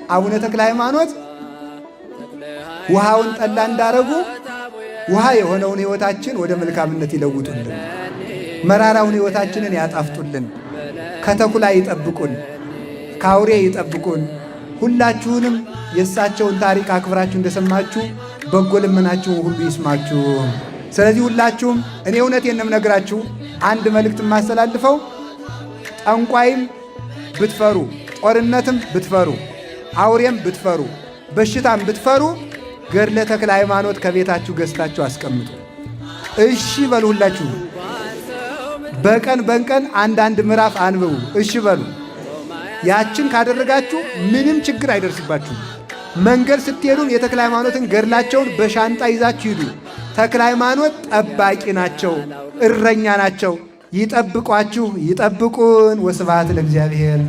አቡነ ተክለ ሃይማኖት ውሃውን ጠላ እንዳረጉ ውሃ የሆነውን ሕይወታችን ወደ መልካምነት ይለውጡልን፣ መራራውን ሕይወታችንን ያጣፍጡልን፣ ከተኩላ ይጠብቁን፣ ከአውሬ ይጠብቁን። ሁላችሁንም የእሳቸውን ታሪክ አክብራችሁ እንደሰማችሁ በጎ ልመናችሁን ሁሉ ይስማችሁ። ስለዚህ ሁላችሁም እኔ እውነቴን ነው የምነግራችሁ፣ አንድ መልእክት የማስተላልፈው ጠንቋይም ብትፈሩ፣ ጦርነትም ብትፈሩ፣ አውሬም ብትፈሩ፣ በሽታም ብትፈሩ ገድለ ተክለ ሃይማኖት ከቤታችሁ ገዝታችሁ አስቀምጡ። እሺ በሉ። ሁላችሁ በቀን አንዳንድ ምዕራፍ አንብቡ። እሺ በሉ። ያችን ካደረጋችሁ ምንም ችግር አይደርስባችሁም። መንገድ ስትሄዱም የተክለ ሃይማኖትን ገድላቸውን በሻንጣ ይዛችሁ ሂዱ። ተክለ ሃይማኖት ጠባቂ ናቸው፣ እረኛ ናቸው። ይጠብቋችሁ፣ ይጠብቁን። ወስብሐት ለእግዚአብሔር።